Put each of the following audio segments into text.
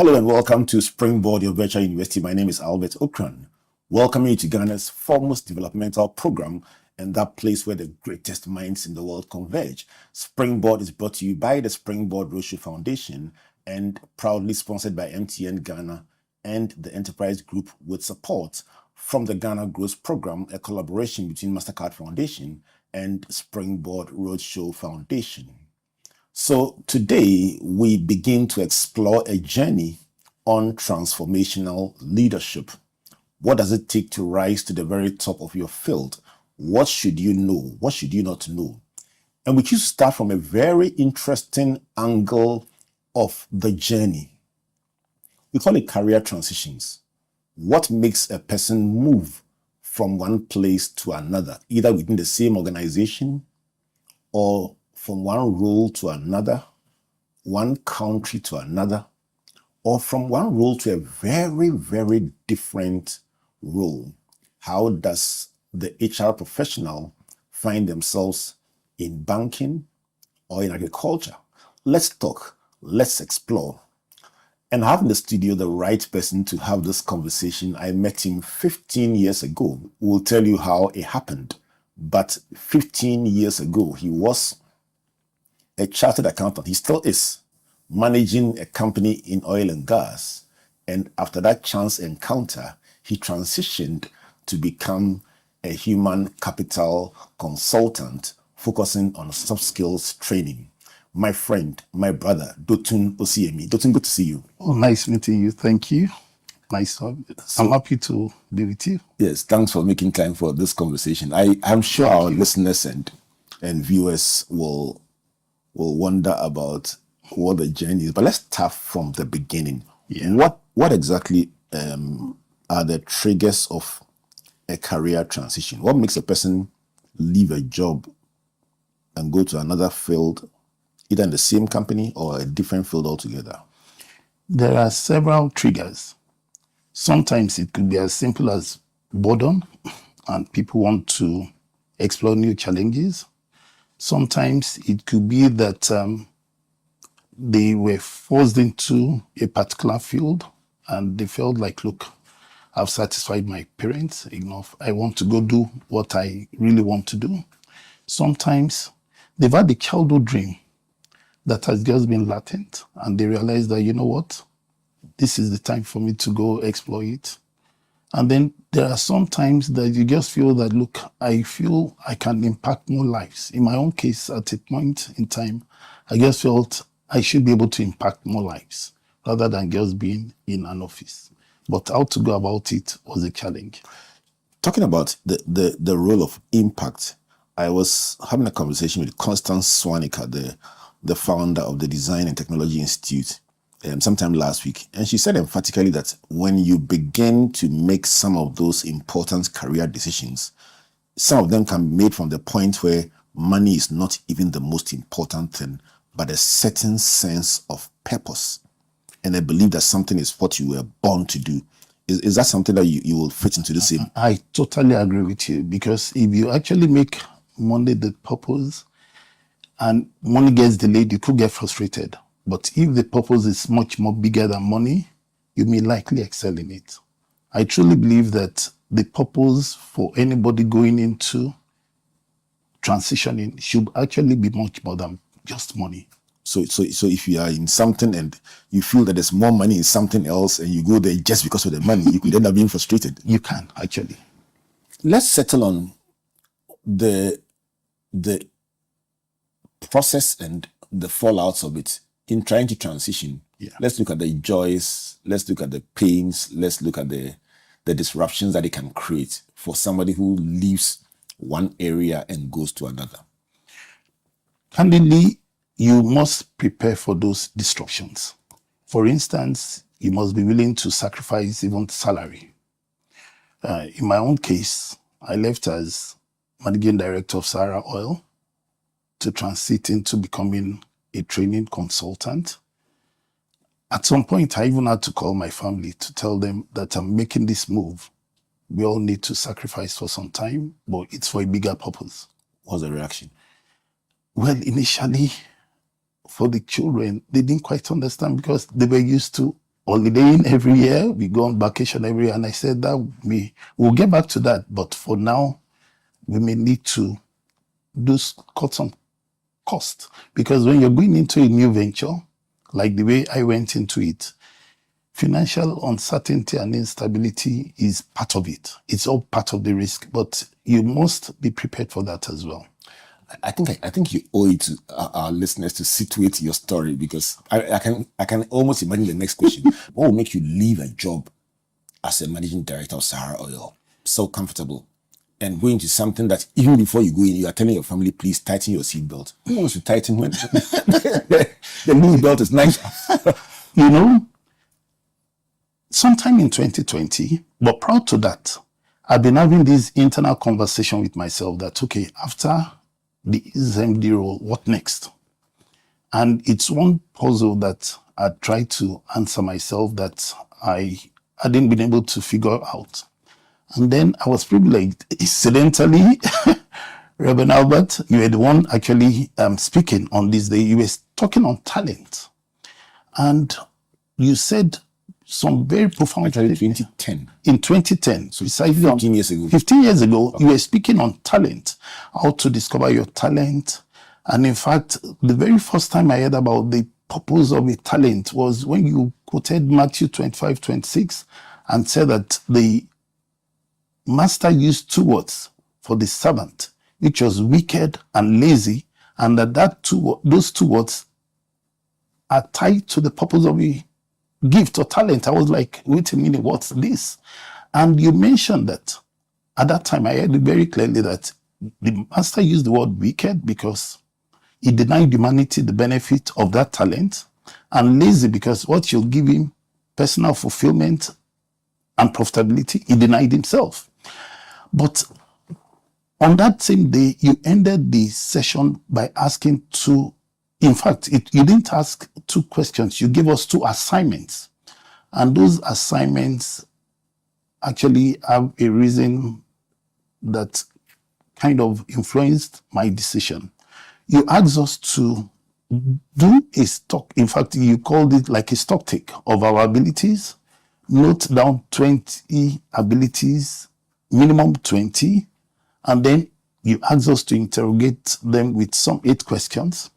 Hello and welcome to Springboard, your virtual university. My name is Albert Okran. Welcoming you to Ghana's foremost developmental program and that place where the greatest minds in the world converge. Springboard is brought to you by the Springboard Roadshow Foundation and proudly sponsored by MTN Ghana and the Enterprise Group with support from the Ghana Growth Program, a collaboration between MasterCard Foundation and Springboard Roadshow Foundation. So today we begin to explore a journey on transformational leadership. What does it take to rise to the very top of your field? What should you know? What should you not know? And we choose to start from a very interesting angle of the journey. We call it career transitions. What makes a person move from one place to another, either within the same organization or from one role to another, one country to another, or from one role to a very, very different role? How does the HR professional find themselves in banking or in agriculture? Let's talk, let's explore. And I have in the studio the right person to have this conversation. I met him 15 years ago. We'll tell you how it happened. But 15 years ago, he was a chartered accountant. He still is, managing a company in oil and gas. And after that chance encounter, he transitioned to become a human capital consultant, focusing on soft skills training. My friend, my brother, Dotun Osiyemi. Dotun, good to see you. Oh, nice meeting you. Thank you. Nice. I'm happy to be with you. Yes, thanks for making time for this conversation. I'm sure our listeners and viewers will wonder about what the journey is. But let's start from the beginning. Yeah. What exactly are the triggers of a career transition? What makes a person leave a job and go to another field, either in the same company or a different field altogether? There are several triggers. Sometimes it could be as simple as boredom and people want to explore new challenges. Sometimes it could be that they were forced into a particular field and they felt like, look, I've satisfied my parents enough. I want to go do what I really want to do. Sometimes they've had a childhood dream that has just been latent and they realize that, you know what, this is the time for me to go explore it. And then there are some times that you just feel that, look, I feel I can impact more lives. In my own case, at a point in time, I just felt I should be able to impact more lives rather than just being in an office. But how to go about it was a challenge. Talking about the role of impact, I was having a conversation with Constance Swanica, the founder of the Design and Technology Institute, sometime last week. And she said emphatically that when you begin to make some of those important career decisions, some of them can be made from the point where money is not even the most important thing, but a certain sense of purpose. And I believe that something is what you were born to do. Is that something that you will fit into the same? I totally agree with you, because if you actually make money the purpose and money gets delayed, you could get frustrated. But if the purpose is much more bigger than money, you may likely excel in it. I truly believe that the purpose for anybody going into transitioning should actually be much more than just money. So if you are in something and you feel that there's more money in something else and you go there just because of the money, you could end up being frustrated. You can, actually. Let's settle on the process and the fallouts of it in trying to transition. Yeah. Let's look at the joys, let's look at the pains, let's look at the disruptions that it can create for somebody who leaves one area and goes to another. Candidly, you must prepare for those disruptions. For instance, you must be willing to sacrifice even salary. In my own case, I left as managing director of Sahara Oil to transit into becoming a training consultant. At some point, I even had to call my family to tell them that I'm making this move. We all need to sacrifice for some time, but it's for a bigger purpose. What was the reaction? Well, initially, for the children, they didn't quite understand because they were used to holidaying every year. We go on vacation every year. And I said that we'll get back to that. But for now, we may need to cut some cost. Because when you're going into a new venture, like the way I went into it, financial uncertainty and instability is part of it. It's all part of the risk, but you must be prepared for that as well. I think you owe it to our listeners to situate your story, because I can almost imagine the next question. What will make you leave a job as a managing director of Sahara Oil, so comfortable, and go into something that even before you go in, you are telling your family, please tighten your seatbelt? Who wants to tighten when the new belt is nice? You know, sometime in 2020, but prior to that, I've been having this internal conversation with myself that, okay, after the SMD role, what next? And it's one puzzle that I tried to answer myself that I hadn't been able to figure out. And then I was privileged. Incidentally, Reverend Albert, you were the one actually speaking on this day. You were talking on talent. And you said some very profound Actually, 2010. In 2010, so precisely 15 years ago. 15 years ago, you were speaking on talent, how to discover your talent. And in fact, the very first time I heard about the purpose of a talent was when you quoted Matthew 25:26 and said that the master used 2 words for the servant, which was wicked and lazy, and those 2 words are tied to the purpose of a gift or talent. I was like, wait a minute, what's this? And you mentioned that at that time, I heard it very clearly that the master used the word wicked because he denied humanity the benefit of that talent, and lazy because what you'll give him, personal fulfillment and profitability, he denied himself. But on that same day, you ended the session by asking in fact, you didn't ask 2 questions. You gave us 2 assignments. And those assignments actually have a reason that kind of influenced my decision. You asked us to do a stock. In fact, you called it like a stock take of our abilities. Note down 20 abilities, minimum 20. And then you asked us to interrogate them with some 8 questions.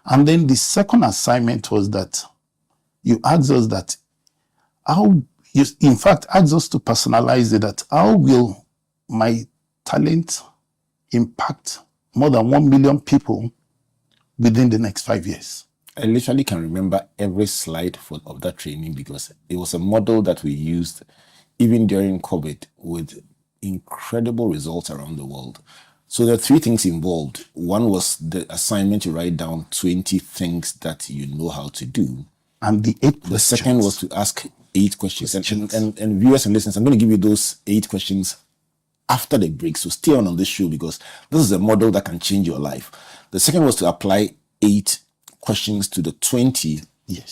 And then the second assignment was that you asked us that in fact, asked us to personalize it, that how will my talent impact more than 1 million people within the next 5 years? I literally can remember every slide of that training, because it was a model that we used even during COVID with incredible results around the world. So there are 3 things involved. One was the assignment to write down 20 things that you know how to do. And the 8 questions. The second was to ask 8 questions. And viewers and listeners, I'm going to give you those 8 questions after the break. So stay on this show, because this is a model that can change your life. The second was to apply 8 questions to the 20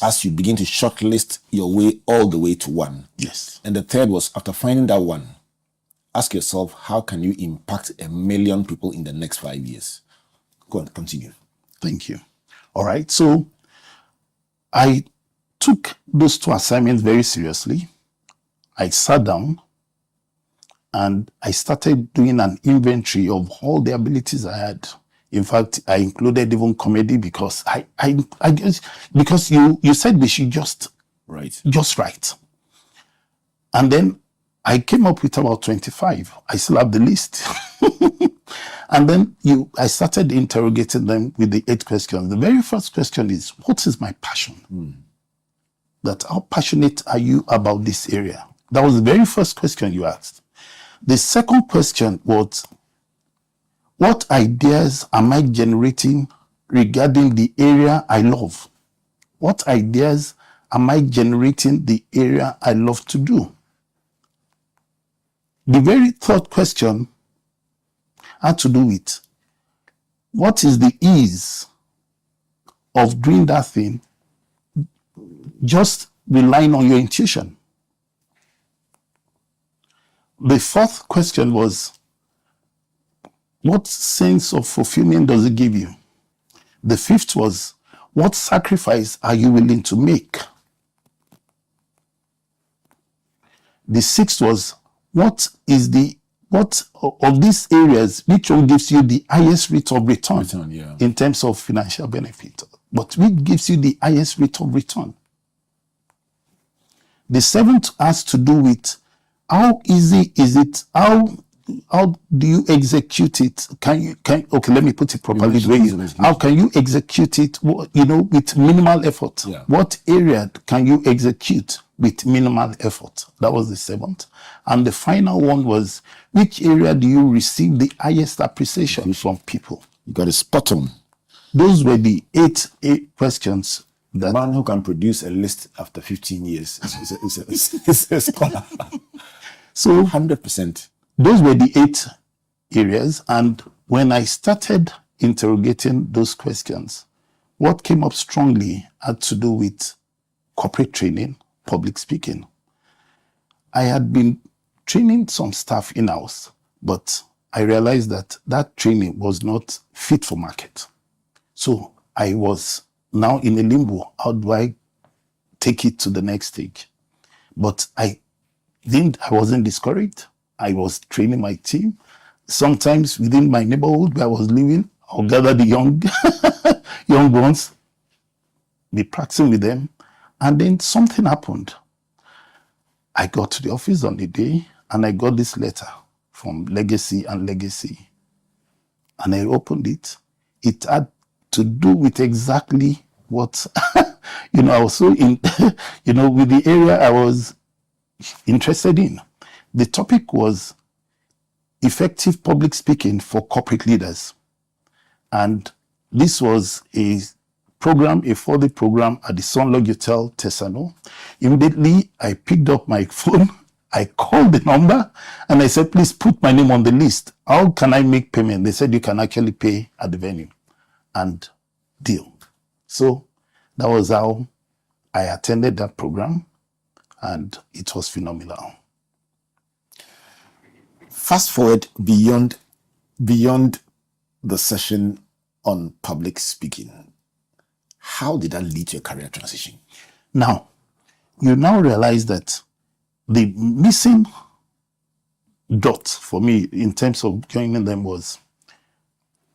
as you begin to shortlist your way all the way to 1. Yes. And the third was, after finding that 1, ask yourself, how can you impact 1 million people in the next 5 years? Go on, continue. Thank you. All right. So I took those 2 assignments very seriously. I sat down and I started doing an inventory of all the abilities I had. In fact, I included even comedy, because I guess because you said we should just write. And then I came up with about 25. I still have the list. And then I started interrogating them with the 8 questions. The very first question is, what is my passion? That how passionate are you about this area? That was the very first question you asked. The second question was, what ideas am I generating regarding the area I love? What ideas am I generating the area I love to do? The very third question had to do with, what is the ease of doing that thing just relying on your intuition? The fourth question was, what sense of fulfillment does it give you? The fifth was, what sacrifice are you willing to make? The sixth was, what of these areas, which one gives you the highest rate of return, in terms of financial benefit? But which gives you the highest rate of return? The seventh has to do with how easy is it? How do you execute it? Okay, let me put it properly. How can you execute it, with minimal effort? Yeah. What area can you execute with minimal effort? That was the seventh. And the final one was, which area do you receive the highest appreciation from people? You got it spot on. Those were the eight questions. The man who can produce a list after 15 years is a scholar. So 100%. Those were the eight areas. And when I started interrogating those questions, what came up strongly had to do with corporate training, public speaking. I had been training some staff in-house, but I realized that training was not fit for market. So I was now in a limbo. How do I take it to the next stage? But I wasn't discouraged. I was training my team. Sometimes within my neighborhood where I was living, I'll gather the young ones, be practicing with them. And then something happened. I got to the office on the day and I got this letter from Legacy and Legacy. And I opened it. It had to do with exactly what, I was so in, with the area I was interested in. The topic was effective public speaking for corporate leaders. And this was a 4-day program at the Sunlog Hotel, Tesano. Immediately, I picked up my phone, I called the number, and I said, please put my name on the list. How can I make payment? They said, you can actually pay at the venue. And deal. So that was how I attended that program, and it was phenomenal. Fast forward beyond the session on public speaking. How did that lead to a career transition? Now, you now realize that the missing dot for me in terms of joining them was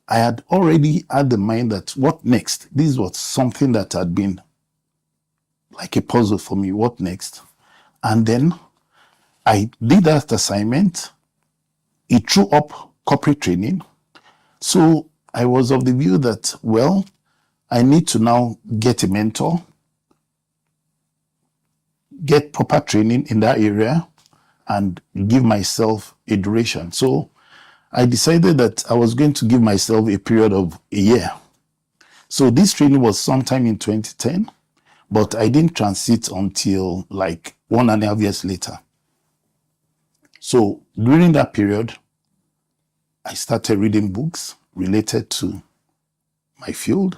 I had already had the mind that what next? This was something that had been like a puzzle for me. What next? And then I did that assignment. It threw up corporate training. So I was of the view that, well, I need to now get a mentor, get proper training in that area, and give myself a duration. So I decided that I was going to give myself a period of a year. So this training was sometime in 2010, but I didn't transit until like 1.5 years later. So during that period, I started reading books related to my field.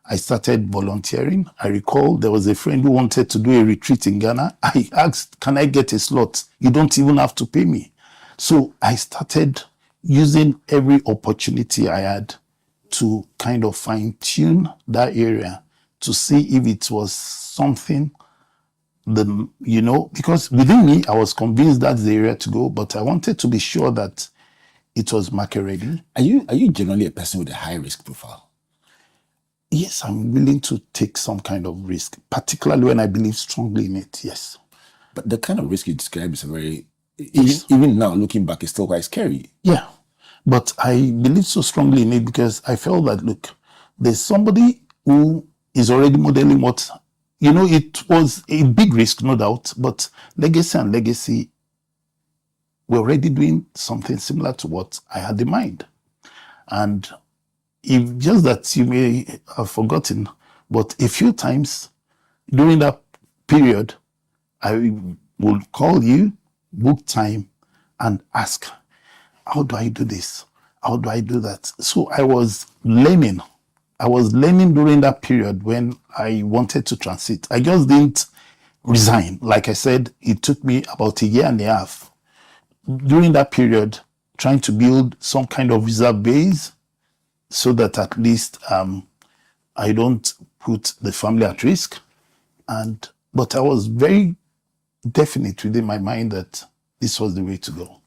I started volunteering. I recall there was a friend who wanted to do a retreat in Ghana. I asked, can I get a slot? You don't even have to pay me. So I started using every opportunity I had to kind of fine-tune that area to see if it was something, because within me, I was convinced that's the area to go, but I wanted to be sure that it was market ready. Are you generally a person with a high risk profile? Yes, I'm willing to take some kind of risk, particularly when I believe strongly in it, yes. But the kind of risk you describe is even now, looking back, it's still quite scary. Yeah, but I believe so strongly in it because I felt that, look, there's somebody who is already modeling what, it was a big risk, no doubt, but Legacy and Legacy were already doing something similar to what I had in mind. And if just that you may have forgotten, but a few times during that period, I would call you, book time, and ask, how do I do this? How do I do that? So I was learning. During that period when I wanted to transit. I just didn't resign. Like I said, it took me about 1.5 years. During that period, trying to build some kind of reserve base so that at least I don't put the family at risk. But I was very definite within my mind that this was the way to go.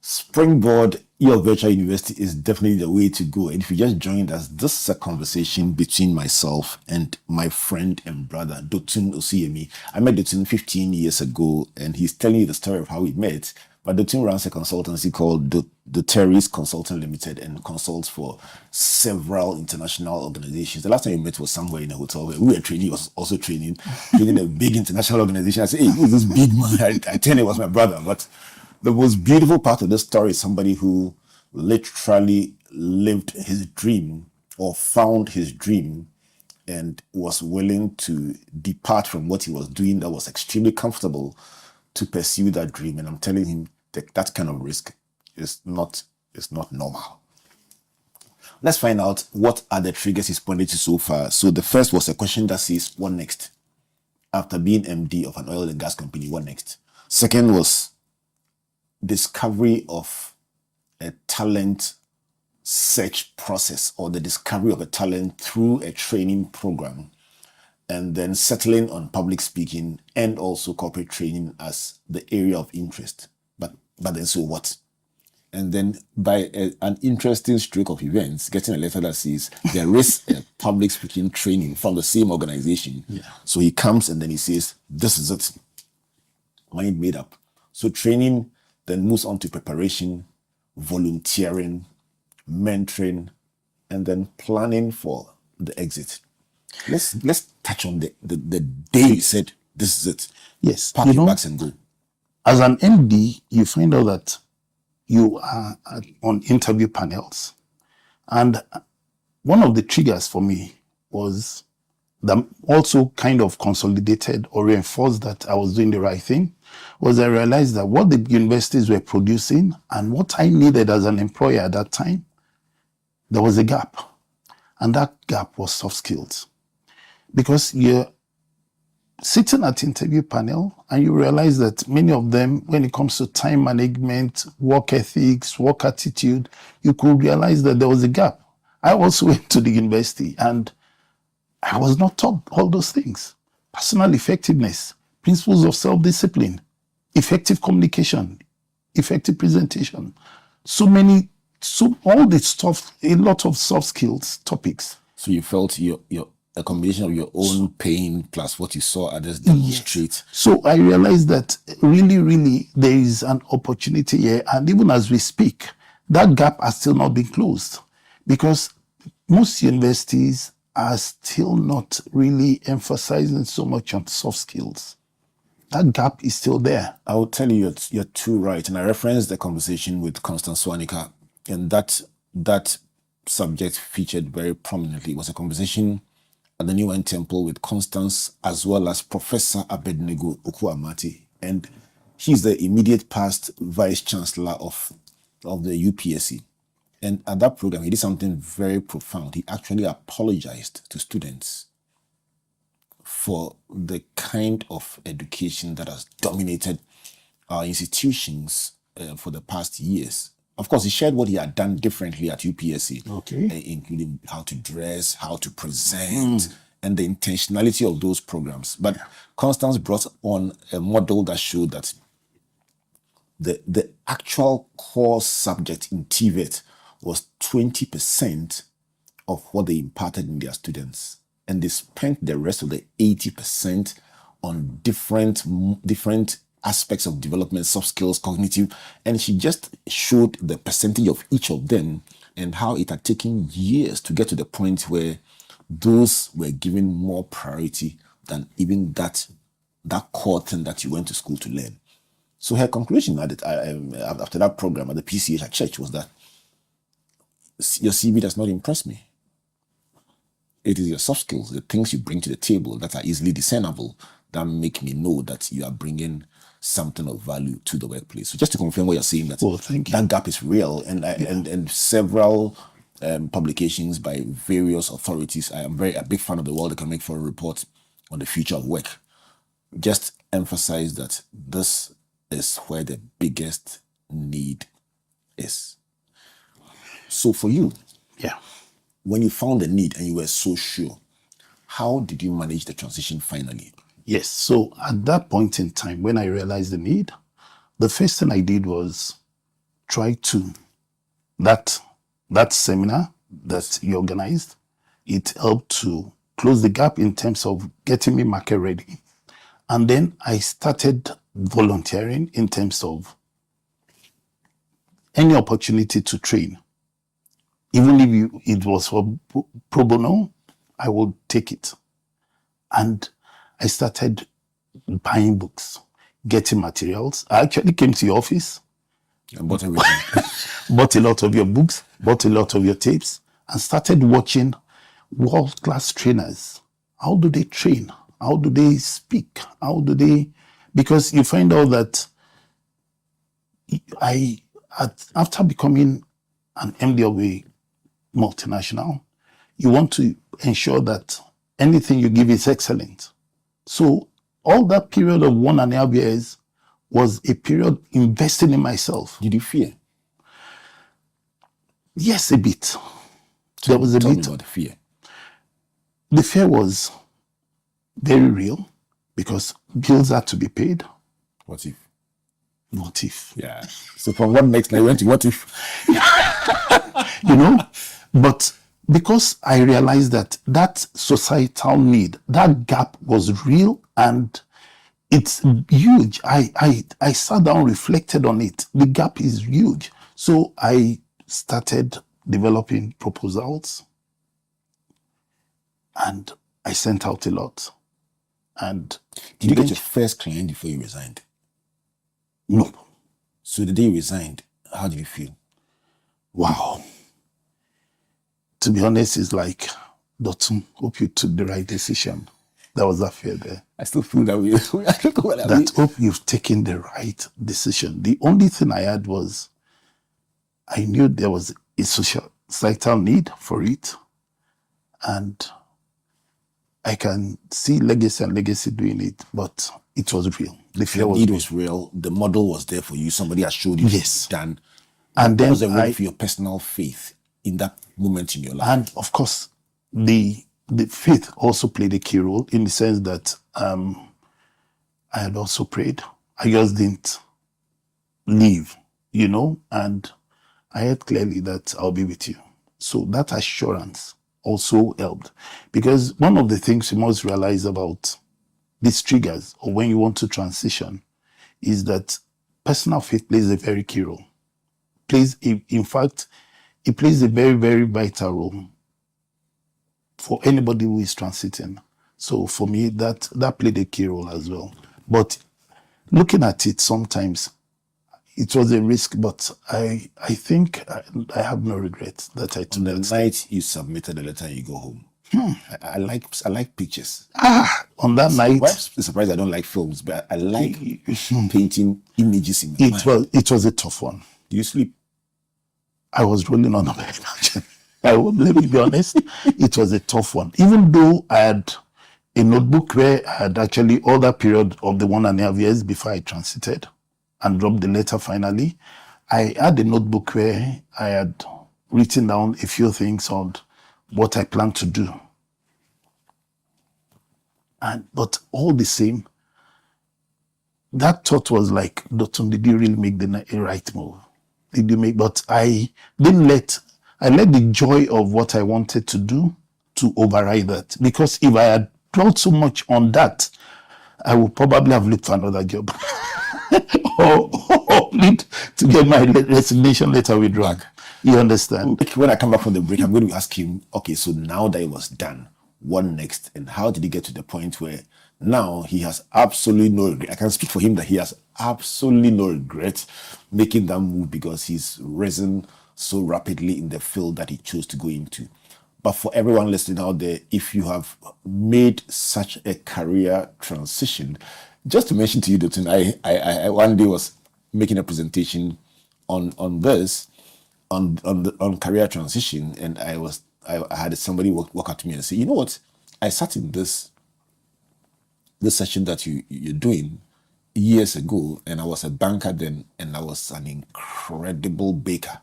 Springboard, your virtual university is definitely the way to go. And if you just joined us, this is a conversation between myself and my friend and brother, Dotun Osiyemi. I met Dotun 15 years ago, and he's telling you the story of how we met. But Dotun runs a consultancy called Doterrys Consulting Limited and consults for several international organizations. The last time we met was somewhere in a hotel where we were training. He was also training a big international organization. I said, hey, who's this big man? I tell him it was my brother. But the most beautiful part of this story is somebody who literally lived his dream or found his dream and was willing to depart from what he was doing that was extremely comfortable to pursue that dream. And I'm telling him that that kind of risk is not normal. Let's find out what are the triggers he's pointed to so far. So the first was a question that says, what next? After being MD of an oil and gas company, what next? Second was discovery of a talent search process, or the discovery of a talent through a training program, and then settling on public speaking and also corporate training as the area of interest. But then so what? And then by an interesting stroke of events, getting a letter that says there is a public speaking training from the same organization. Yeah. So he comes and then he says, this is it. Mind made up. So training then moves on to preparation, volunteering, mentoring, and then planning for the exit. Let's touch on the day you said this is it. Yes. Pack your bags and go. As an MD, you find out that you are on interview panels. And one of the triggers for me was that also kind of consolidated or reinforced that I was doing the right thing, was I realized that what the universities were producing and what I needed as an employer at that time, there was a gap. And that gap was soft skills. Because you're sitting at interview panel and you realize that many of them, when it comes to time management, work ethics, work attitude, you could realize that there was a gap. I also went to the university and I was not taught all those things. Personal effectiveness, principles of self-discipline, effective communication, effective presentation. All this stuff, a lot of soft skills topics. So you felt a combination of your own pain plus what you saw others demonstrate. Yes. So I realized that really there is an opportunity here. And even as we speak, that gap has still not been closed, because most universities are still not really emphasizing so much on soft skills. That gap is still there. I will tell you, you're too right. And I referenced the conversation with Constance Swanika, and that subject featured very prominently. It was a conversation at the New Wine Temple with Constance as well as Professor Abednego Okuamati. And he's the immediate past Vice Chancellor of the UPSC. And at that program, he did something very profound. He actually apologized to students for the kind of education that has dominated our institutions for the past years. Of course, he shared what he had done differently at UPSC, including how to dress, how to present, and the intentionality of those programs. But Constance brought on a model that showed that the actual core subject in TVET was 20% of what they imparted in their students. And they spent the rest of the 80% on different aspects of development, soft skills, cognitive. And she just showed the percentage of each of them and how it had taken years to get to the point where those were given more priority than even that core thing that you went to school to learn. So her conclusion after that program at the PCH at church was that your CV does not impress me. It is your soft skills, the things you bring to the table that are easily discernible, that make me know that you are bringing something of value to the workplace. So just to confirm what you're saying, that gap is real, and several publications by various authorities. I am a big fan of the World Economic Forum report on the future of work. Just emphasize that this is where the biggest need is. So for you, when you found the need and you were so sure, how did you manage the transition finally? Yes. So at that point in time, when I realized the need, the first thing I did was try to that seminar that you organized. It helped to close the gap in terms of getting me market ready. And then I started volunteering in terms of any opportunity to train. Even if it was for pro bono, I would take it. And I started buying books, getting materials. I actually came to your office, I bought everything. bought a lot of your books, bought a lot of your tapes, and started watching world-class trainers. How do they train? How do they speak? How do they? Because you find out that after becoming an MD of a multinational, you want to ensure that anything you give is excellent. So all that period of 1.5 years was a period investing in myself. Did you fear? Yes, a bit. There was a Tell me bit. about the fear. The fear was very real because bills had to be paid. What if? What if? Yeah. So from what next? I went to what if? You know? But because I realized that societal need, that gap was real and it's huge. I sat down, reflected on it. The gap is huge. So I started developing proposals and I sent out a lot. And Did you get your first client before you resigned? no. So the day you resigned, how did you feel? Wow. To be honest, it's like, Dotun, hope you took the right decision. There was that fear there. I still feel that way. I don't know what I mean. That hope you've taken the right decision. The only thing I had was I knew there was a societal need for it. And I can see legacy and legacy doing it, but it was real. The fear The was need real. was real. The model was there for you. Somebody has showed you. Yes. Done. And That then was a ready for your personal faith in that moment in your life. And of course, the faith also played a key role in the sense that I had also prayed. I just didn't leave, and I heard clearly that I'll be with you. So that assurance also helped. Because one of the things you must realize about these triggers or when you want to transition is that personal faith plays a very key role. In fact, it plays a very, very vital role for anybody who is transiting. So for me, that played a key role as well. But looking at it, sometimes it was a risk, but I think I have no regret that I took On the that. night you submitted the letter and you go home. I like pictures. On that night, Wife's surprised I don't like films, but I like painting images in my mind. it was a tough one. Do you sleep? I was rolling on the bed. Let me be honest, it was a tough one. Even though I had a notebook where I had actually all that period of the 1.5 years before I transited and dropped the letter finally, I had a notebook where I had written down a few things on what I planned to do. But all the same, that thought was like, Dotun, did you really make the right move? Did you make? But I let the joy of what I wanted to do to override that. Because if I had dwelt so much on that, I would probably have looked for another job or need to get my resignation letter withdrawn. You understand? When I come back from the break, I'm going to ask him, okay, so now that it was done, what next? And how did he get to the point where now he has absolutely no regret? I can speak for him that he has absolutely no regret making that move because he's risen so rapidly in the field that he chose to go into. But for everyone listening out there, if you have made such a career transition, just to mention to you, Dotun, I one day was making a presentation on this, on career transition, and I had somebody walk up to me and say, you know what, I sat in this session that you're doing years ago, and I was a banker then, and I was an incredible baker,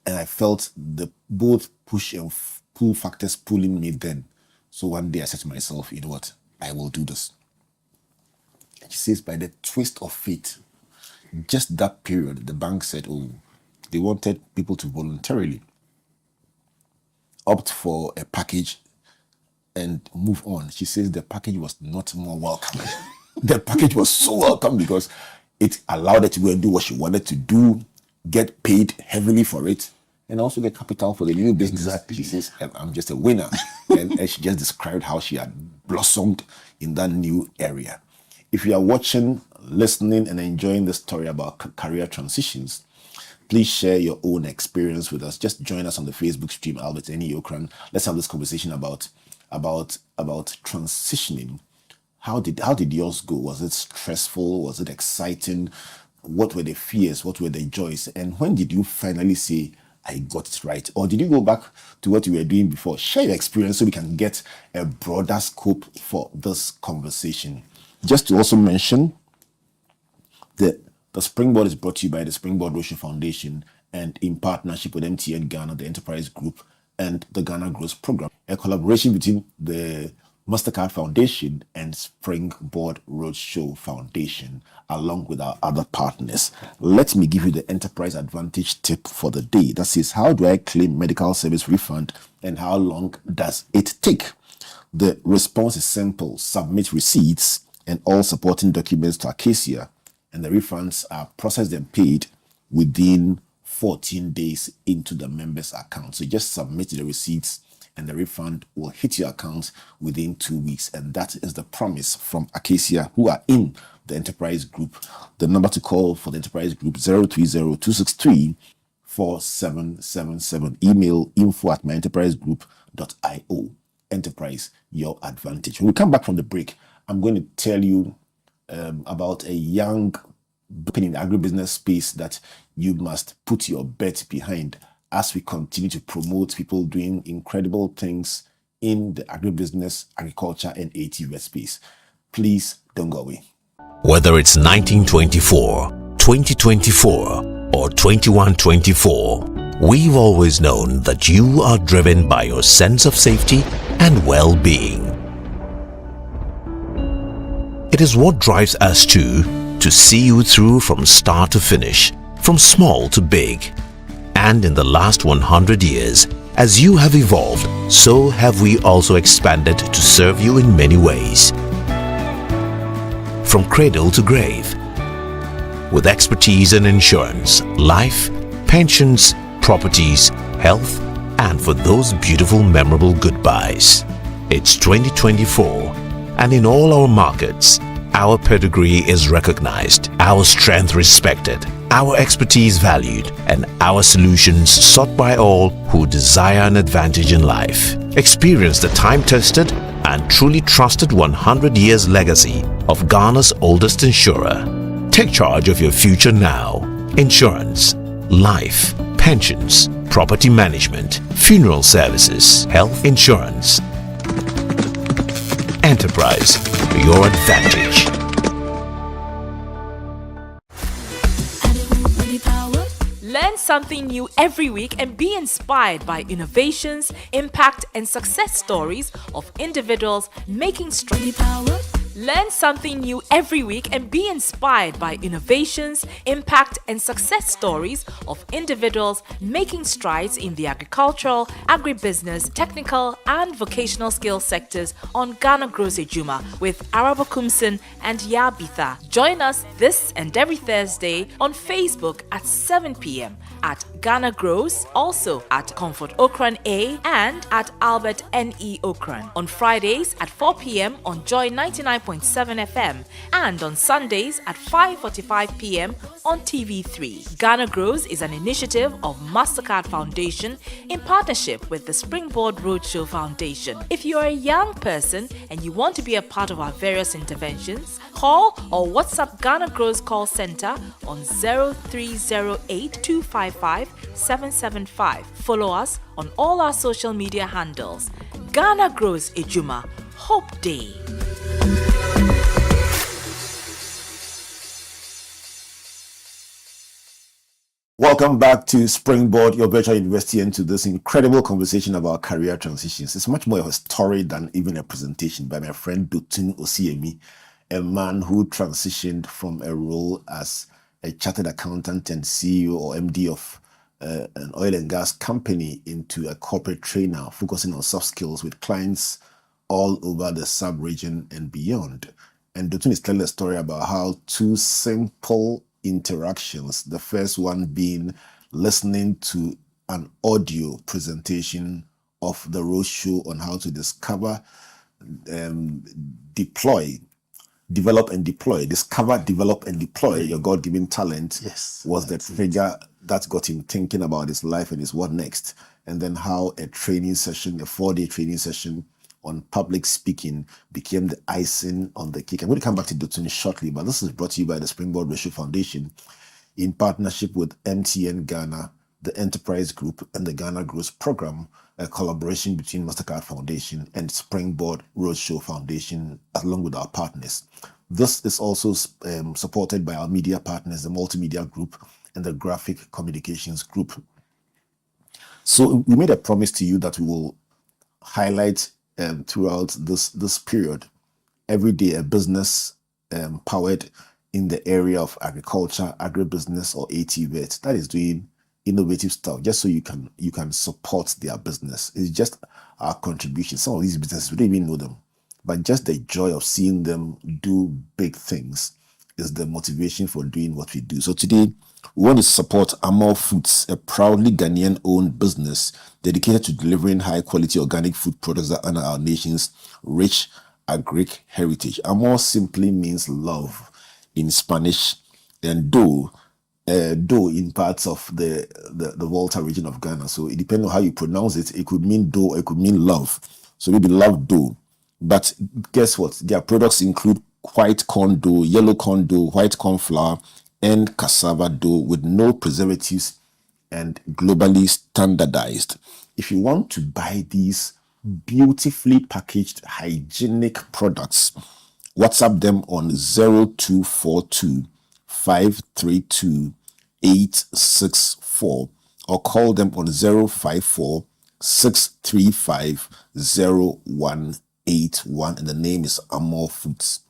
and I felt the both push and pull factors pulling me then. So one day I said to myself, you know what, I will do this. And she says, by the twist of fate, just that period, the bank said, oh, they wanted people to voluntarily opt for a package and move on. She says the package was not more welcome. The package was so welcome because it allowed her to go and do what she wanted to do, get paid heavily for it, and also get capital for the new business. Exactly. She says, I'm just a winner. and she just described how she had blossomed in that new area. If you are watching, listening, and enjoying the story about career transitions, please share your own experience with us. Just join us on the Facebook stream, Albert N. Okran. Let's have this conversation about transitioning. How did yours go? Was it stressful? Was it exciting? What were the fears? What were the joys? And when did you finally say, I got it right? Or did you go back to what you were doing before? Share your experience so we can get a broader scope for this conversation. Just to also mention that the Springboard is brought to you by the Springboard Roadshow Foundation and in partnership with MTN Ghana, the Enterprise Group, and the Ghana Growth Program, a collaboration between the Mastercard Foundation and Springboard Roadshow Foundation, along with our other partners. Let me give you the Enterprise Advantage tip for the day. That says, how do I claim medical service refund and how long does it take? The response is simple. Submit receipts and all supporting documents to Acacia, and the refunds are processed and paid within 14 days into the member's account. So just submit the receipts and the refund will hit your account within 2 weeks. And that is the promise from Acacia, who are in the Enterprise Group. The number to call for the Enterprise Group, 030-263-4777. Email info@myenterprisegroup.io. Enterprise, your advantage. When we come back from the break, I'm going to tell you about a young company in the agribusiness space that you must put your bet behind as we continue to promote people doing incredible things in the agribusiness, agriculture, and ATV space. Please don't go away. Whether it's 1924, 2024, or 2124, we've always known that you are driven by your sense of safety and well-being. It is what drives us to see you through from start to finish, from small to big. And in the last 100 years, as you have evolved, so have we also expanded to serve you in many ways. From cradle to grave, with expertise in insurance, life, pensions, properties, health, and for those beautiful memorable goodbyes. It's 2024, and in all our markets, our pedigree is recognized, our strength respected, our expertise valued, and our solutions sought by all who desire an advantage in life. Experience the time-tested and truly trusted 100 years legacy of Ghana's oldest insurer. Take charge of your future now. Insurance, life, pensions, property management, funeral services, health insurance. Enterprise, your advantage. Learn something new every week and be inspired by innovations, impact, and success stories of individuals making strides. Learn something new every week and be inspired by innovations, impact, and success stories of individuals making strides in the agricultural, agribusiness, technical, and vocational skills sectors on Ghana Grows Ejuma with Arabo Kumsin and Yabitha. Join us this and every Thursday on Facebook at 7 p.m. at Ghana Grows, also at Comfort Okran A and at Albert N.E. Okran. On Fridays at 4 p.m. on Joy 99.7 FM and on Sundays at 5:45 p.m. on TV3. Ghana Grows is an initiative of Mastercard Foundation in partnership with the Springboard Roadshow Foundation. If you are a young person and you want to be a part of our various interventions, call or WhatsApp Ghana Grows call center on 0308 255 775. Follow us on all our social media handles. Ghana Grows Ejuma. Hope Day. Welcome Welcome back to Springboard, your virtual university, and to this incredible conversation about career transitions. It's much more of a story than even a presentation by my friend Dotun Osiyemi, a man who transitioned from a role as a chartered accountant and CEO or MD of an oil and gas company into a corporate trainer focusing on soft skills with clients all over the sub-region and beyond. And Dotun is telling a story about how two simple interactions, the first one being listening to an audio presentation of the roadshow on how to discover, develop and deploy, discover, develop and deploy your God-given talent, was the trigger that got him thinking about his life and his what next. And then how a training session, a 4-day training session on public speaking became the icing on the cake. I'm going to come back to Dotun shortly, but this is brought to you by the Springboard Ratio Foundation in partnership with MTN Ghana, the Enterprise Group, and the Ghana Growth Program, a collaboration between Mastercard Foundation and Springboard Roadshow Foundation, along with our partners. This is also supported by our media partners, the Multimedia Group and the Graphic Communications Group. So we made a promise to you that we will highlight throughout this period every day a business powered in the area of agriculture, agribusiness, or ATVET that is doing innovative stuff, just so you can support their business. It's just our contribution. Some of these businesses, we don't even know them, but just the joy of seeing them do big things is the motivation for doing what we do. So today, we want to support Amor Foods, a proudly Ghanaian-owned business dedicated to delivering high-quality organic food products that honor our nation's rich agric heritage. Amor simply means love in Spanish, and do in parts of the Volta region of Ghana. So it depends on how you pronounce it. It could mean do, or it could mean love. So maybe love do. But guess what? Their products include white corn dough, yellow corn dough, white corn flour, and cassava dough with no preservatives and globally standardized. If you want to buy these beautifully packaged hygienic products, WhatsApp them on 0242 532 864 or call them on 054 635 0181, and the name is Amor Foods.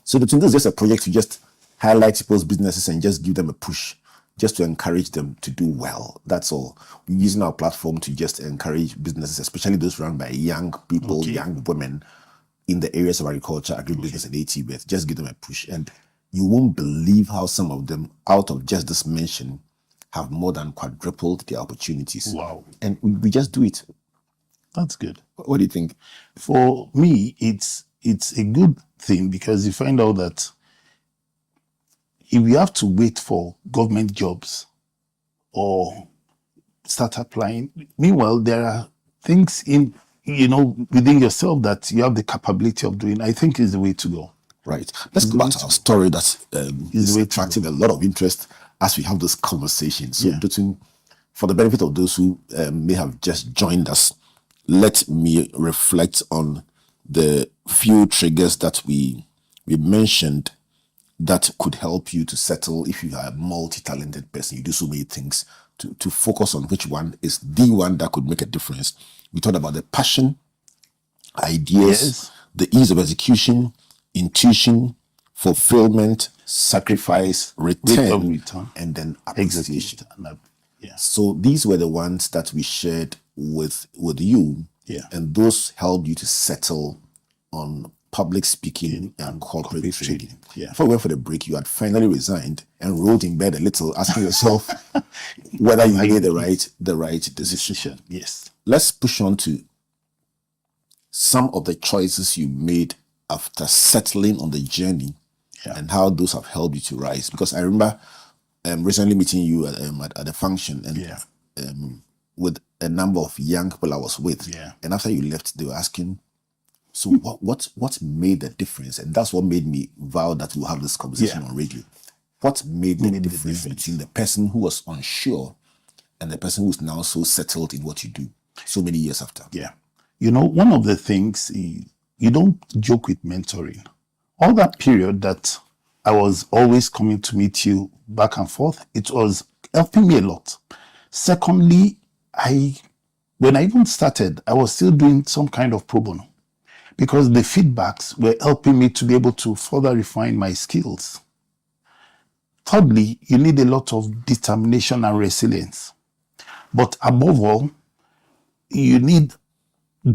So this is just a project to just highlight people's businesses and just give them a push, just to encourage them to do well. That's all. We're using our platform to just encourage businesses, especially those run by young people, young women in the areas of agriculture, agribusiness, and ATVET. Just give them a push. And you won't believe how some of them, out of just this mention, have more than quadrupled their opportunities. Wow. And we just do it. That's good. What do you think? For me, it's a good thing, because you find out that if you have to wait for government jobs or start applying, meanwhile, there are things within yourself that you have the capability of doing. I think is the way to go. Right. Let's go back to our story that is attracting a lot of interest as we have this conversation. So, Dotun, for the benefit of those who may have just joined us, let me reflect on the few triggers that we mentioned that could help you to settle if you are a multi-talented person. You do so many things, to focus on which one is the one that could make a difference. We talked about the passion, ideas, the ease of execution, intuition, fulfillment, sacrifice, return, and then appreciation. So these were the ones that we shared with you, and those helped you to settle on public speaking and corporate trading. Before we went for the break, you had finally resigned and rolled in bed a little, asking yourself whether you made the right decision. Yes. Let's push on to some of the choices you made after settling on the journey, and how those have helped you to rise. Because I remember recently meeting you at a function, and with a number of young people I was with, and after you left, they were asking, so what made the difference? And that's what made me vow that we'll have this conversation on radio. What made the difference between the person who was unsure and the person who's now so settled in what you do so many years after? One of the things is, you don't joke with mentoring. All that period that I was always coming to meet you back and forth, it was helping me a lot. Secondly, when I even started, I was still doing some kind of pro bono because the feedbacks were helping me to be able to further refine my skills. Thirdly, you need a lot of determination and resilience. But above all, you need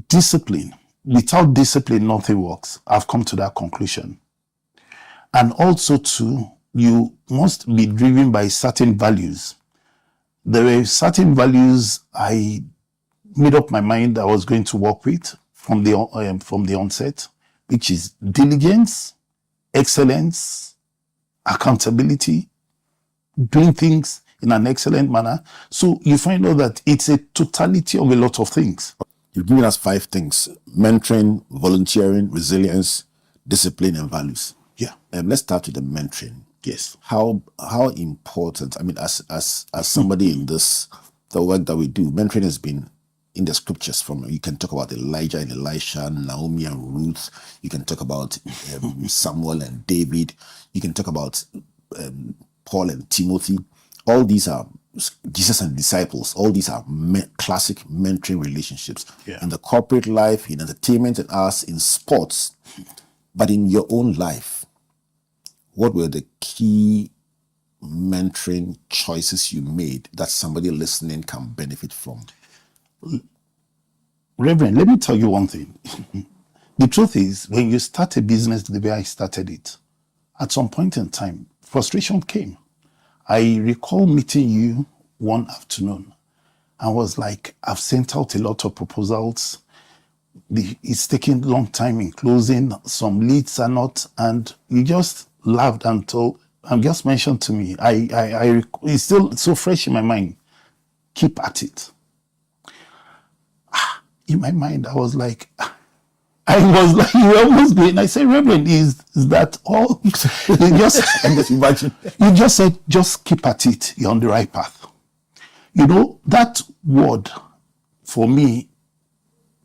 discipline. Without discipline, nothing works. I've come to that conclusion. And also, too, you must be driven by certain values. There were certain values I made up my mind I was going to work with from the onset, which is diligence, excellence, accountability, doing things in an excellent manner. So you find out that it's a totality of a lot of things. You've given us 5 things: mentoring, volunteering, resilience, discipline, and values. Yeah. Let's start with the mentoring. Yes. How important, I mean, as somebody in this, the work that we do, mentoring has been in the scriptures. From, you can talk about Elijah and Elisha, Naomi and Ruth. You can talk about Samuel and David. You can talk about Paul and Timothy. All these are Jesus and disciples. All these are classic mentoring relationships. Yeah. In the corporate life, in entertainment and arts, in sports. But in your own life, what were the key mentoring choices you made that somebody listening can benefit from? Reverend, let me tell you one thing. The truth is, when you start a business the way I started it, at some point in time, frustration came. I recall meeting you one afternoon and was like, I've sent out a lot of proposals. It's taking a long time in closing. Some leads are not. And you just laughed and just mentioned to me, it's still so fresh in my mind. Keep at it. In my mind, I was like, you were almost going. I said, Reverend, is that all? You just said, just keep at it. You're on the right path. You know, that word for me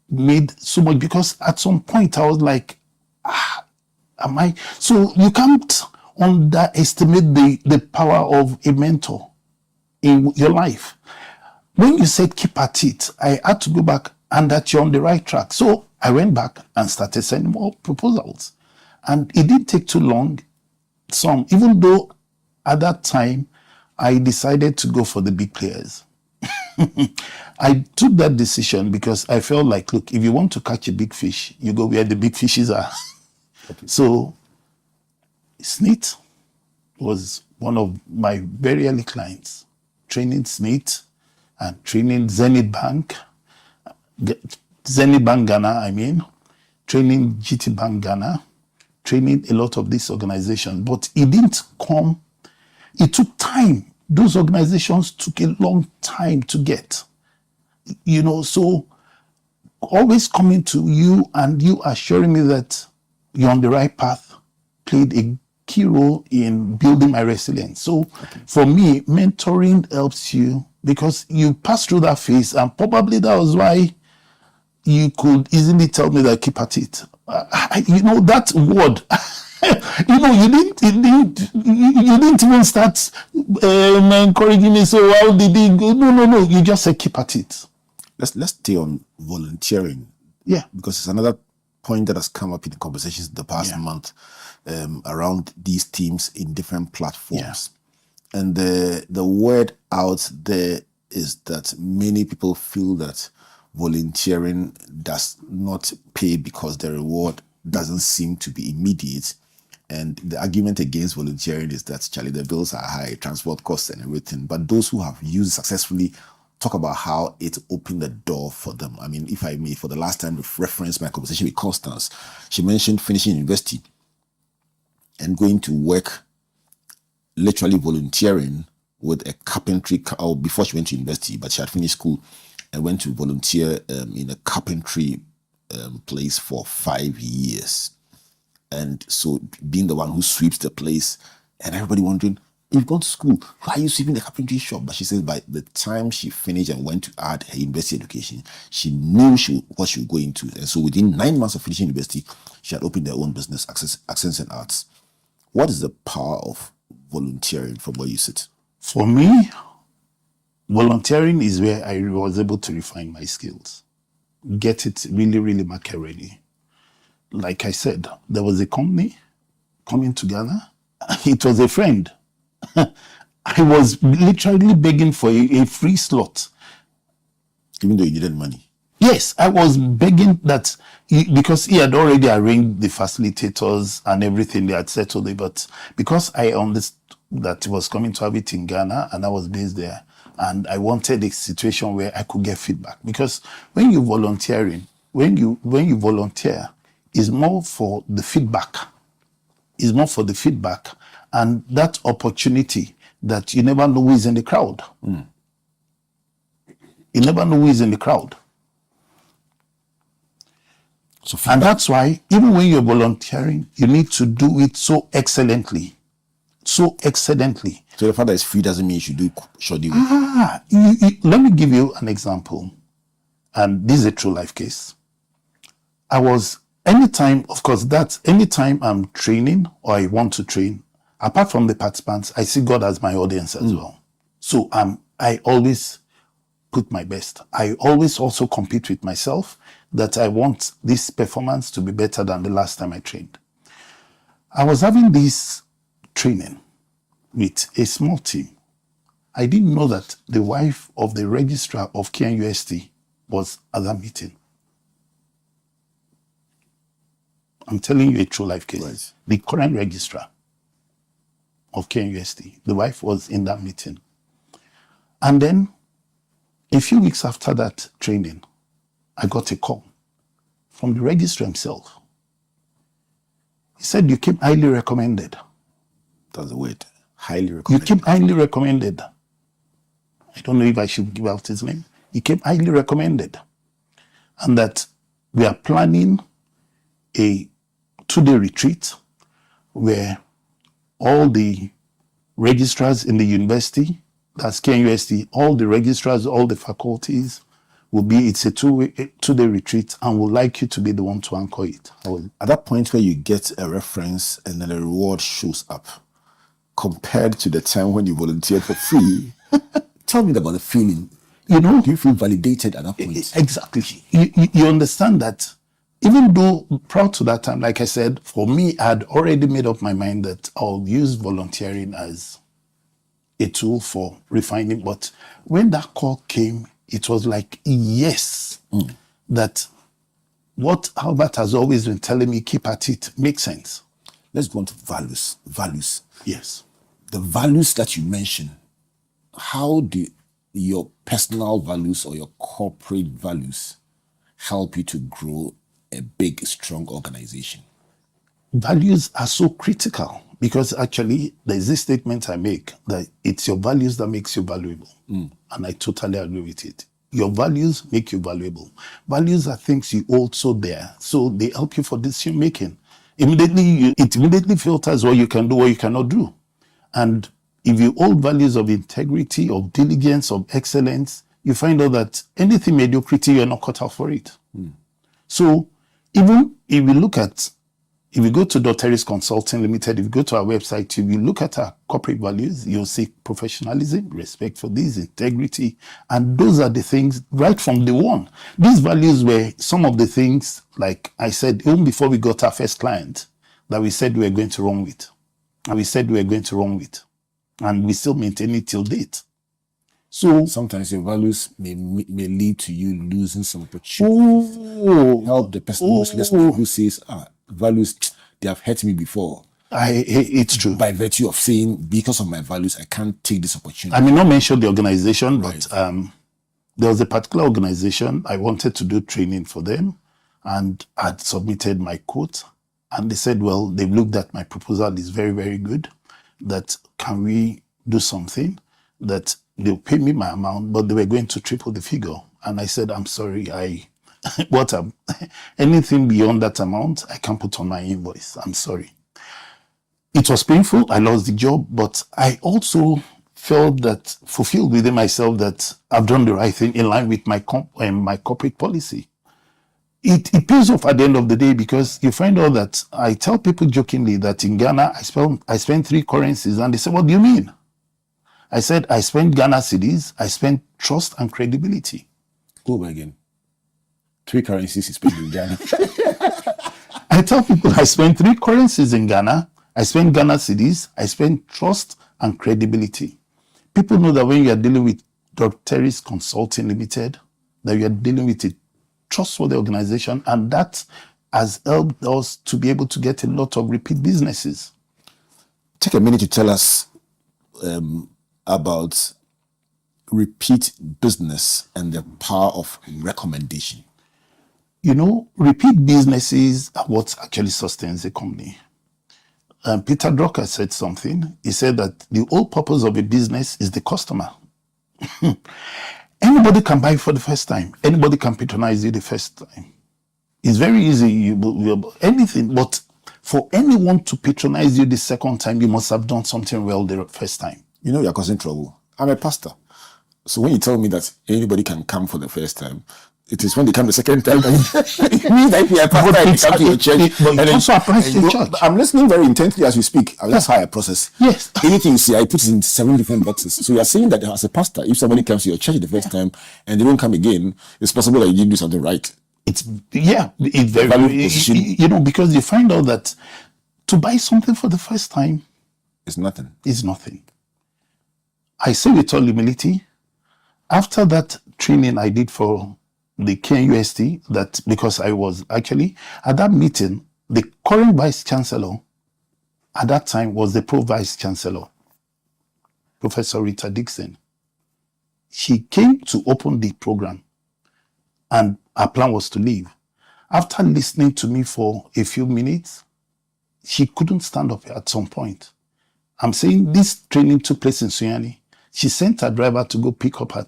made so much, because at some point I was like, am I? So you can't underestimate the power of a mentor in your life. When you said keep at it, I had to go back and that you're on the right track. So I went back and started sending more proposals. And it didn't take too long. Even though at that time, I decided to go for the big players. I took that decision because I felt like, look, if you want to catch a big fish, you go where the big fishes are. Okay. So Smith was one of my very early clients, training Smith and training Zenith Bank Ghana, training GT Bank Ghana, training a lot of these organizations. But it didn't come, it took time. Those organizations took a long time to get. So always coming to you and you assuring me that you're on the right path played a key role in building my resilience. So for me, mentoring helps you because you pass through that phase, and probably that was why you could easily tell me that keep at it. That word, you didn't even start encouraging me. So how did it go? No. You just said keep at it. Let's stay on volunteering. Yeah. Because it's another point that has come up in the conversations the past month around these teams in different platforms. Yeah. And the word out there is that many people feel that volunteering does not pay because the reward doesn't seem to be immediate. And the argument against volunteering is that, Charlie, the bills are high, transport costs and everything. But those who have used it successfully talk about how it opened the door for them. I mean, if I may, for the last time, reference my conversation with Constance, she mentioned finishing university and going to work, literally volunteering with a carpentry, or before she went to university, but she had finished school and went to volunteer in a carpentry place for 5 years. And so being the one who sweeps the place, and everybody wondering, you've gone to school, why are you sweeping the carpentry shop? But she says by the time she finished and went to add her university education, she knew what she would go into. And so within 9 months of finishing university, she had opened her own business, Accents and Arts. What is the power of volunteering from where you sit? For me, Volunteering is where I was able to refine my skills, get it really, really market ready. Like I said, there was a company coming together. It was a friend. I was literally begging for a free slot. Even though you needed money. Yes, I was begging that because he had already arranged the facilitators and everything, they had settled it. But because I understood that he was coming to have it in Ghana and I was based there, and I wanted a situation where I could get feedback. Because when you're volunteering, when you volunteer, it's more for the feedback. It's more for the feedback and that opportunity that you never know who is in the crowd. You never know who is in the crowd. So and that's why, even when you're volunteering, you need to do it so excellently. So excellently. So the fact that it's free doesn't mean you should do shoddy work. Let me give you an example. And this is a true life case. Anytime I'm training or I want to train, apart from the participants, I see God as my audience as well. So I always put my best. I always also compete with myself that I want this performance to be better than the last time I trained. I was having this training with a small team. I didn't know that the wife of the registrar of KNUST was at that meeting. I'm telling you a true life case. Right. The current registrar of KNUST, the wife was in that meeting. And then a few weeks after that training, I got a call from the registrar himself. He said, "You came highly recommended." That's the word. Highly You recommended. came highly recommended. I don't know if I should give out his name. He came highly recommended. And that we are planning a 2-day retreat where all the registrars in the university, that's KNUST, all the registrars, all the faculties will be, it's a 2-day retreat, and would like you to be the one to anchor it. At that point where you get a reference and then a reward shows up, compared to the time when you volunteered for free, tell me about the feeling. You know, do you feel validated at that point? Exactly. You understand that even though prior to that time, like I said, for me, I had already made up my mind that I'll use volunteering as a tool for refining. But when that call came, it was like, yes, that what Albert has always been telling me, keep at it, makes sense. Let's go on to values. Values. Yes. The values that you mentioned, how do your personal values or your corporate values help you to grow a big, strong organization? Values are so critical because actually there's this statement I make that it's your values that makes you valuable. And I totally agree with it. Your values make you valuable. Values are things you also there. So they help you for decision making. It immediately filters what you can do, what you cannot do. And if you hold values of integrity, of diligence, of excellence, you find out that anything mediocrity, you're not cut out for it. So even if you go to Doterrys Consulting Limited, if you go to our website, if you look at our corporate values, you'll see professionalism, respect for this, integrity, and those are the things right from the one. These values were some of the things, like I said, even before we got our first client, that we said we were going to run with. And we said we were going to run with. And we still maintain it till date. So sometimes your values may lead to you losing some opportunity. Help the person who's listening who says, values, they have hurt me before. It's true. By virtue of saying, because of my values, I can't take this opportunity. I may not mention the organization, Right. but there was a particular organization, I wanted to do training for them, and I'd submitted my quote. And they said, well, they've looked at my proposal, is very, very good. That can we do something that they'll pay me my amount, but they were going to triple the figure. And I said, I'm sorry, anything beyond that amount, I can't put on my invoice. I'm sorry. It was painful. I lost the job, but I also felt that fulfilled within myself that I've done the right thing in line with my corporate policy. It pays off at the end of the day because you find out that I tell people jokingly that in Ghana, I spend 3 currencies, and they say, what do you mean? I said, I spent Ghana cedis, I spent trust and credibility. Go back again. 3 currencies you spend in Ghana. I tell people I spent 3 currencies in Ghana. I spent Ghana cedis, I spent trust and credibility. People know that when you are dealing with Doterrys Consulting Limited, that you are dealing with a trustworthy organization, and that has helped us to be able to get a lot of repeat businesses. Take a minute to tell us about repeat business and the power of recommendation. You know, repeat businesses are what actually sustains a company. Peter Drucker said something. He said that the whole purpose of a business is the customer. Anybody can buy for the first time. Anybody can patronize you the first time. It's very easy, anything, but for anyone to patronize you the second time, you must have done something well the first time. You know you're causing trouble. I'm a pastor. So when you tell me that anybody can come for the first time, it is when they come the second time. It means that if you're a pastor and you come to your church. But it also applies to your church. I'm listening very intently as you speak. That's how I process. Yes. Anything you say, I put it in 7 different boxes. So you're saying that as a pastor, if somebody comes to your church the first time and they don't come again, it's possible that you didn't do something right. It's very, because you find out that to buy something for the first time it's nothing. Is nothing. I say with all humility, after that training I did for the KNUST, that because I was actually at that meeting, the current vice chancellor at that time was the pro vice chancellor, Professor Rita Dixon. She came to open the program, and her plan was to leave. After listening to me for a few minutes, she couldn't stand up at some point. I'm saying this training took place in Sunyani. She sent her driver to go pick up her,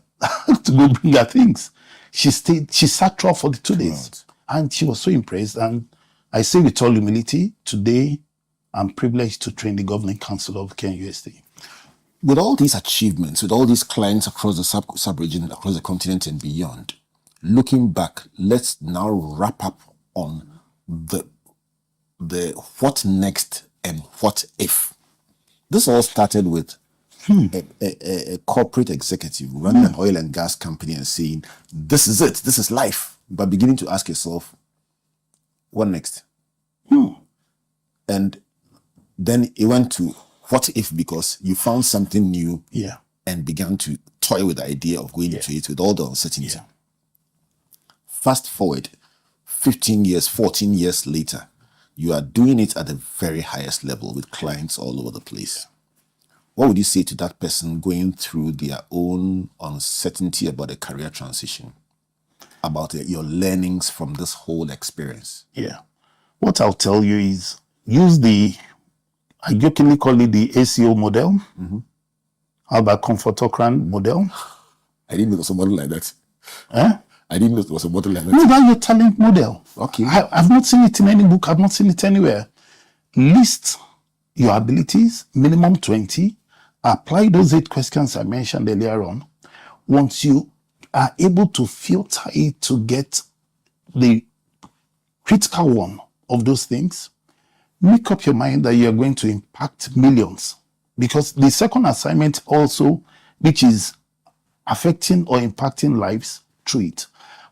to go bring her things. She sat through for the 2 days. Right. And she was so impressed. And I say with all humility, today I'm privileged to train the Governing Council of KNUST. With all these achievements, with all these clients across the sub-region, across the continent and beyond, looking back, let's now wrap up on the what next and what if. This all started with a corporate executive running an oil and gas company and saying, this is it, this is life. But beginning to ask yourself, what next? And then it went to what if, because you found something new and began to toy with the idea of going into it with all the uncertainty. Fast forward 15 years, 14 years later, you are doing it at the very highest level with clients all over the place. What would you say to that person going through their own uncertainty about a career transition, about your learnings from this whole experience? Yeah. What I'll tell you is use I jokingly call it the ACO model, Albert Comfortocran model. I didn't know there was a model like that. Eh? I didn't know there was a model like that. No, that's your talent model. Okay. I've not seen it in any book. I've not seen it anywhere. List your abilities, minimum 20. Apply those 8 questions I mentioned earlier on. Once you are able to filter it to get the critical one of those things, make up your mind that you are going to impact millions. Because the second assignment also, which is affecting or impacting lives through it.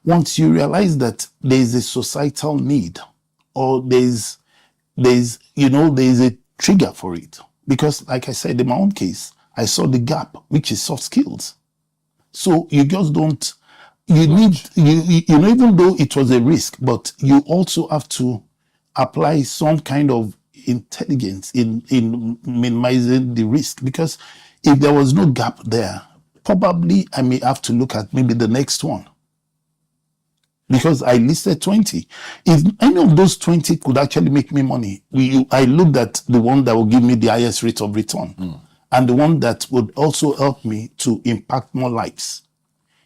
Once you realize that there is a societal need or there's a trigger for it. Because like I said, in my own case, I saw the gap, which is soft skills. So you just don't, even though it was a risk, but you also have to apply some kind of intelligence in minimizing the risk. Because if there was no gap there, probably I may have to look at maybe the next one. Because I listed 20. If any of those 20 could actually make me money, I looked at the one that will give me the highest rate of return and the one that would also help me to impact more lives.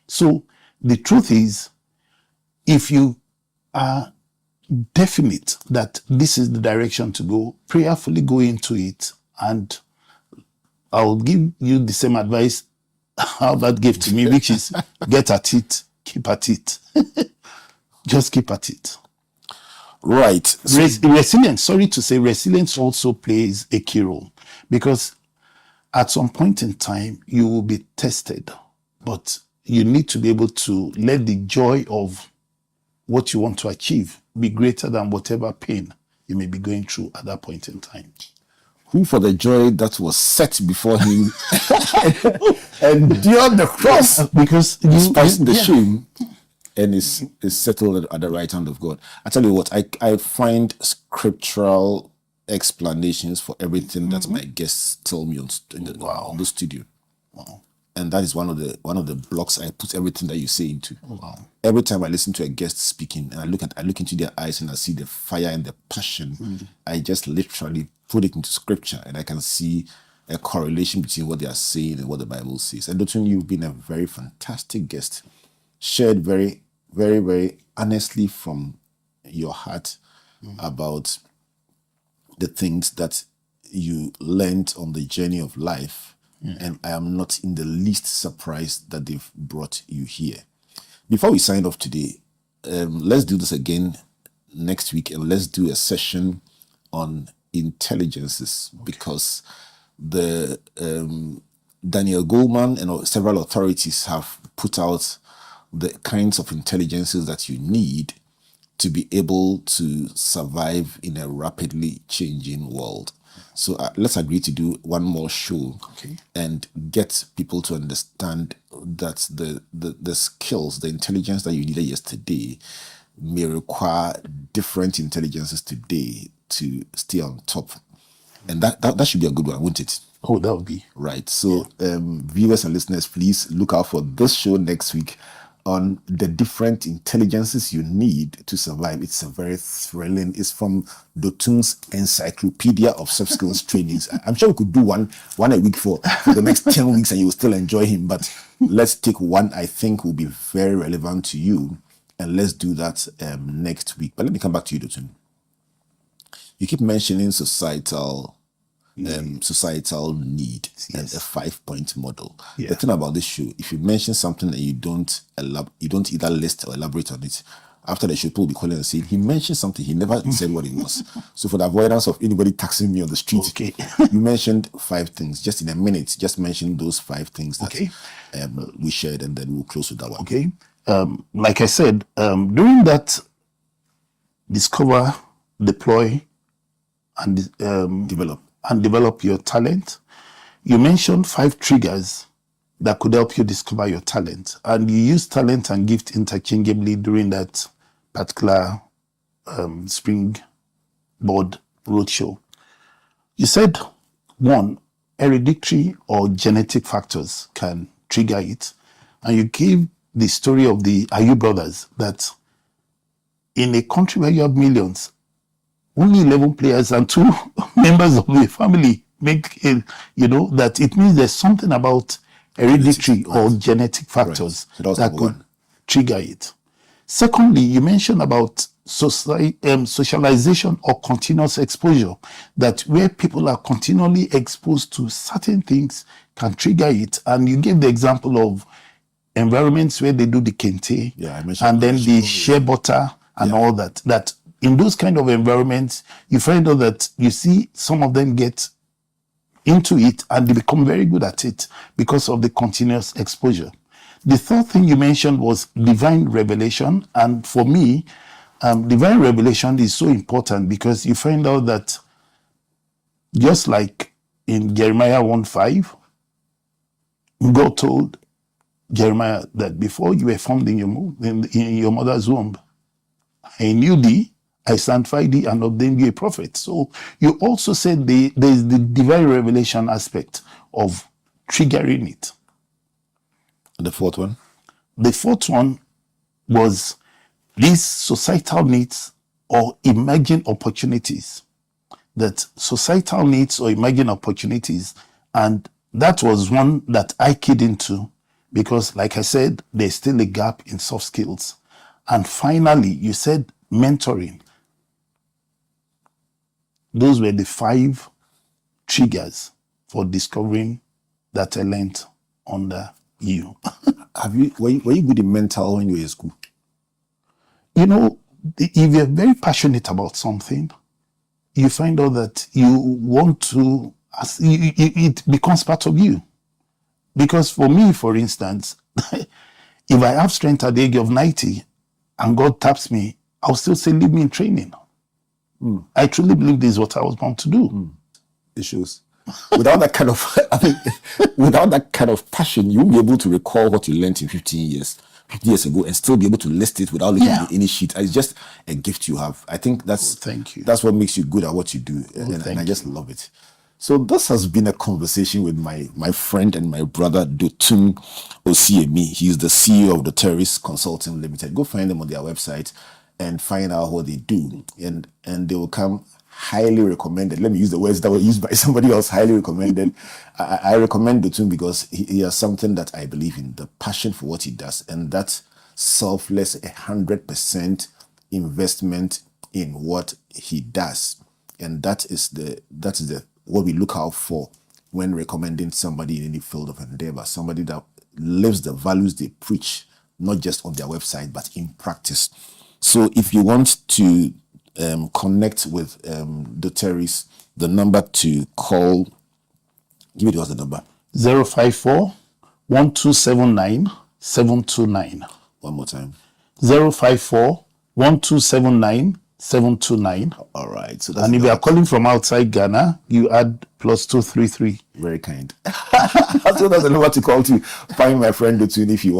So the truth is, if you are definite that this is the direction to go, prayerfully go into it, and I'll give you the same advice Albert gave to me, which is get at it, keep at it. Just keep at it. Right. Resilience, sorry to say, resilience also plays a key role. Because at some point in time, you will be tested, but you need to be able to let the joy of what you want to achieve be greater than whatever pain you may be going through at that point in time. Who for the joy that was set before him endured the cross, because despising the shame, and is settled at the right hand of God. I tell you what, I find scriptural explanations for everything that my guests tell me on the studio. Wow. And that is one of the blocks I put everything that you say into. Wow. Every time I listen to a guest speaking and I look into their eyes and I see the fire and the passion, I just literally put it into scripture and I can see a correlation between what they are saying and what the Bible says. And Dotun, you've been a very fantastic guest. Shared very, very, very honestly from your heart about the things that you learned on the journey of life. And I am not in the least surprised that they've brought you here. Before we sign off today, let's do this again next week, and let's do a session on intelligences, because the Daniel Goleman and several authorities have put out the kinds of intelligences that you need to be able to survive in a rapidly changing world. So let's agree to do one more show, and get people to understand that the skills, the intelligence that you needed yesterday may require different intelligences today to stay on top. And that should be a good one, wouldn't it? Oh, that would be. Right. So viewers and listeners, please look out for this show next week on the different intelligences you need to survive. It's a very thrilling. It's from Dotun's Encyclopedia of Soft Skills Trainings. I'm sure we could do one a week for the next 10 weeks and you will still enjoy him. But let's take one I think will be very relevant to you. And let's do that next week. But let me come back to you, Dotun. You keep mentioning societal need and a 5-point model. The thing about this show, if you mention something and you don't either list or elaborate on it, after the show, people will be calling and saying, he mentioned something, he never said what it was. So for the avoidance of anybody taxing me on the street, you mentioned 5 things. Just in a minute, just mention those 5 things that we shared, and then we'll close with that one. Okay. Like I said, during that discover, deploy, and develop your talent, you mentioned 5 triggers that could help you discover your talent. And you use talent and gift interchangeably during that particular springboard roadshow. You said 1, hereditary or genetic factors can trigger it. And you gave the story of the Ayu brothers, that in a country where you have millions, only 11 players and 2 members of the family make it, that it means there's something about hereditary or genetic factors that could trigger it. Secondly, you mentioned about socialization or continuous exposure, that where people are continually exposed to certain things can trigger it. And you gave the example of environments where they do the kente, and then the shea butter and all that. That in those kind of environments, you find out that you see some of them get into it and they become very good at it because of the continuous exposure. The third thing you mentioned was divine revelation. And for me, divine revelation is so important because you find out that just like in Jeremiah 1:5, God told Jeremiah that before you were formed in your mother's womb, I knew thee, I sanctified thee and ordained you a prophet. So you also said there is the divine revelation aspect of triggering it. And the fourth one? The fourth one was these societal needs or emerging opportunities. That societal needs or emerging opportunities. And that was one that I keyed into because, like I said, there's still a gap in soft skills. And finally, you said mentoring. Those were the 5 triggers for discovering that talent under you. Were you good in mental when you were in school? If you're very passionate about something, you find out that you want to it becomes part of you. Because for me, for instance, if I have strength at the age of 90 and God taps me, I'll still say, leave me in training. I truly believe this is what I was born to do. It shows. Without that kind of, without that kind of passion, you won't be able to recall what you learned in 50 years ago, and still be able to list it without looking at any sheet. It's just a gift you have. I think that's thank you. That's what makes you good at what you do, and I just love it. So this has been a conversation with my friend and my brother Dotun Osiyemi. He's the CEO of Doterrys Consulting Limited. Go find them on their website and find out what they do, and they will come highly recommended. Let me use the words that were used by somebody else. Highly recommended. I recommend Dotun because he has something that I believe in: the passion for what he does, and that selfless 100% investment in what he does, and that is the what we look out for when recommending somebody in any field of endeavor. Somebody that lives the values they preach, not just on their website but in practice. So if you want to connect with Doterrys, the number to call, give it to us, the number 054 1279 729. one more time. 054 1279 729. All right. So that's, and if you are calling from outside Ghana, you add +233. very kind. So that's the number to call to find my friend Dotun if you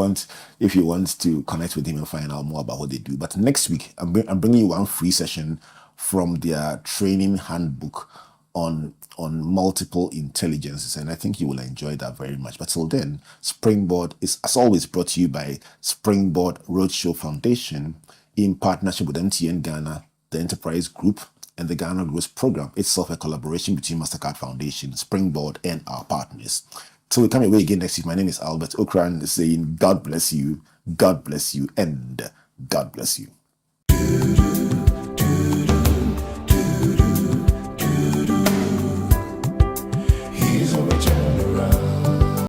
want to connect with him and find out more about what they do. But next week, I'm bringing you one free session from their training handbook on multiple intelligences, and I think you will enjoy that very much. But till then, Springboard is, as always, brought to you by Springboard Roadshow Foundation in partnership with MTN Ghana, the Enterprise Group, and the Ghana Growth Program. Itself a collaboration between MasterCard Foundation, Springboard, and our partners. Till we come away again next week, my name is Albert Okran, saying God bless you, and God bless you.